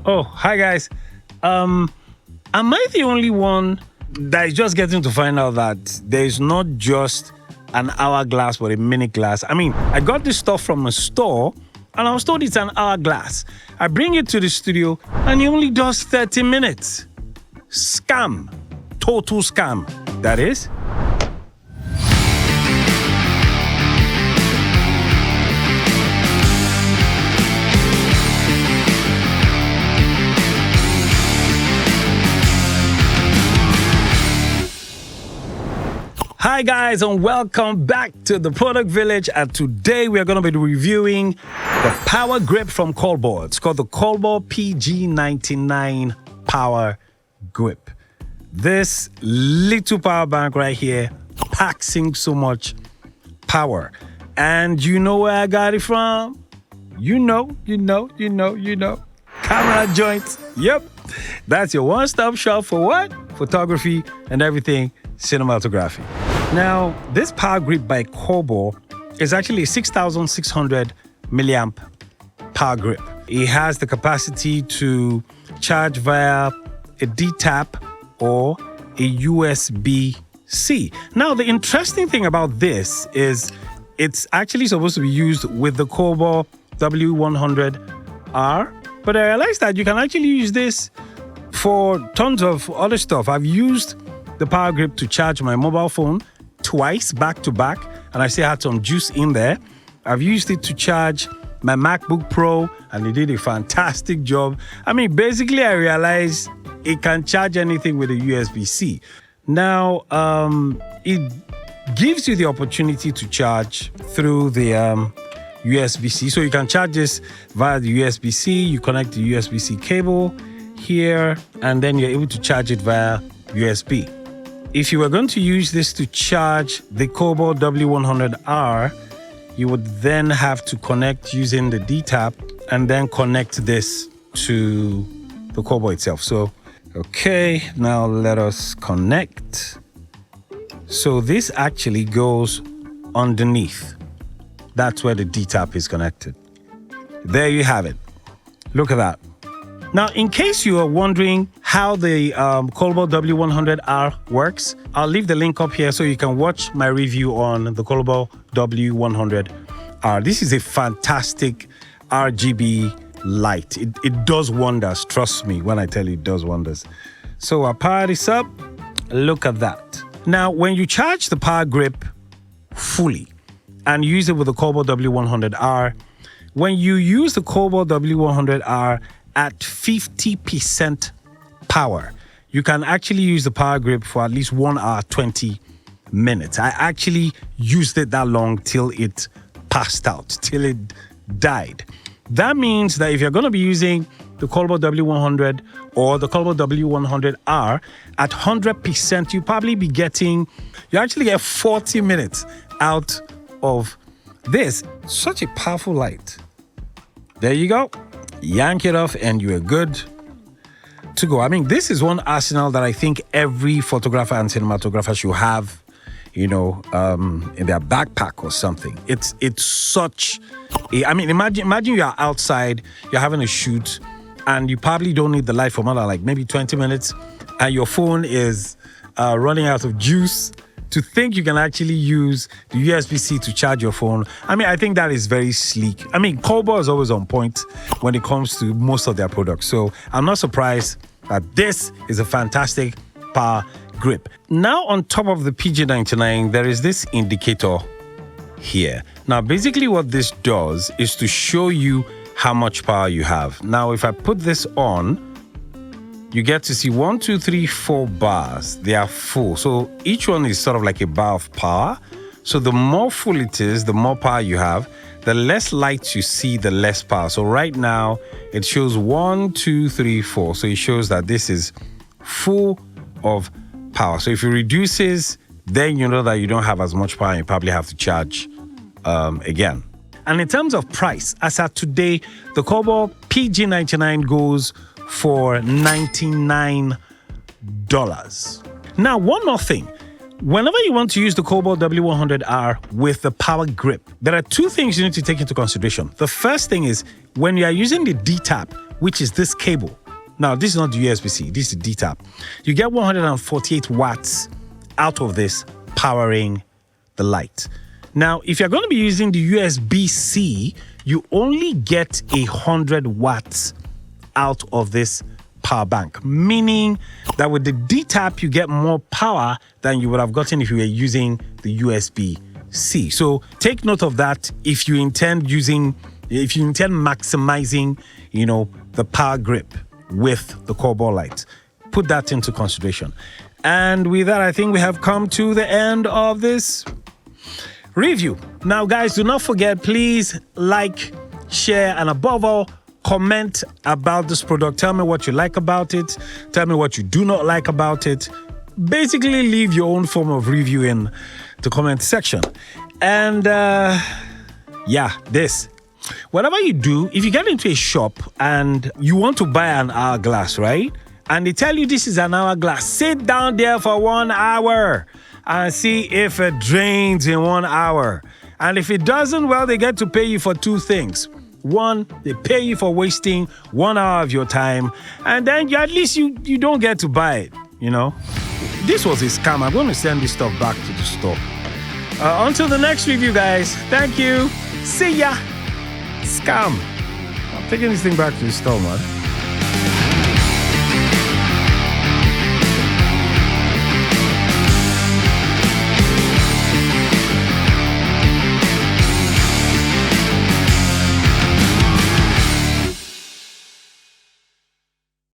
Oh, hi guys. Am I the only one that is just getting to find out that there is not just an hourglass but a minute glass? I mean, I got this stuff from a store and I was told it's an hourglass. I bring it to the studio and it only does 30 minutes. Scam. Total scam. That is. Hi guys, and welcome back to the Product Village, and today we are going to be reviewing the Power Grip from Colbor. It's called the Colbor PG99 Power Grip. This little power bank right here packs in so much power. And you know where I got it from? You know. Camera joints. Yep. That's your one-stop shop for what? Photography and everything cinematography. Now, this Power Grip by Colbor is actually a 6,600 milliamp power grip. It has the capacity to charge via a D-tap or a USB-C. Now, the interesting thing about this is it's actually supposed to be used with the Colbor W100R, but I realized that you can actually use this for tons of other stuff. I've used the Power Grip to charge my mobile phone twice back to back, and I still had some juice in there. I've used it to charge my MacBook Pro, and it did a fantastic job. I mean, basically, I realized it can charge anything with a USB-C. Now, it gives you the opportunity to charge through the USB-C. So you can charge this via the USB-C. You connect the USB-C cable here, and then you're able to charge it via USB. If you were going to use this to charge the Colbor W100R, you would then have to connect using the D-tap and then connect this to the Colbor itself. So, okay, now let us connect. So this actually goes underneath. That's where the D-tap is connected. There you have it. Look at that. Now, in case you are wondering how the Colbor W100R works, I'll leave the link up here so you can watch my review on the Colbor W100R. This is a fantastic RGB light. It does wonders. Trust me when I tell you it does wonders. So I'll power this up. Look at that. Now, when you charge the Power Grip fully and use it with the Colbor W100R, when you use the Colbor W100R at 50% power, you can actually use the Power Grip for at least 1 hour, 20 minutes. I actually used it that long till it passed out, till it died. That means that if you're going to be using the Colbor W100 or the Colbor W100R at 100%, you actually get 40 minutes out of this. Such a powerful light. There you go. Yank it off and you are good to go. I mean, this is one arsenal that I think every photographer and cinematographer should have, in their backpack or something. It's such I mean, imagine you're outside, you're having a shoot, and you probably don't need the light for more than like maybe 20 minutes, and your phone is running out of juice. To think you can actually use the USB-C to charge your phone, I mean, I think that is very sleek. I mean, Colbor is always on point when it comes to most of their products. So I'm not surprised that this is a fantastic power grip. Now, on top of the PG99, there is this indicator here. Now, basically what this does is to show you how much power you have. Now, if I put this on, you get to see 1, 2, 3, 4 bars. They are full. So each one is sort of like a bar of power. So the more full it is, the more power you have. The less lights you see, the less power. So right now, it shows 1, 2, 3, 4. So it shows that this is full of power. So if it reduces, then you know that you don't have as much power and you probably have to charge again. And in terms of price, as at today, the Colbor PG99 goes for $99. Now, one more thing. Whenever you want to use the Colbor W100R with the Power Grip, there are two things you need to take into consideration. The first thing is when you are using the D-tap which is this cable. Now, this is not the USB-C, this is D-tap. You get 148 watts out of this powering the light. Now, if you're going to be using the USB-C, you only get 100 watts out of this power bank, meaning that with the D-tap, you get more power than you would have gotten if you were using the USB-C. So take note of that if you intend maximizing, the power grip with the Colbor light. Put that into consideration. And with that, I think we have come to the end of this review. Now, guys, do not forget, please like, share, and above all, comment about this product. Tell me what you like about it. Tell me what you do not like about it. Basically, leave your own form of review in the comment section. And this. Whatever you do, if you get into a shop and you want to buy an hourglass, right? And they tell you this is an hourglass, sit down there for 1 hour and see if it drains in 1 hour. And if it doesn't, well, they get to pay you for two things. One, they pay you for wasting 1 hour of your time, and then at least you don't get to buy it, This was a scam. I'm going to send this stuff back to the store. Until the next review, guys. Thank you. See ya. Scam. I'm taking this thing back to the store, man.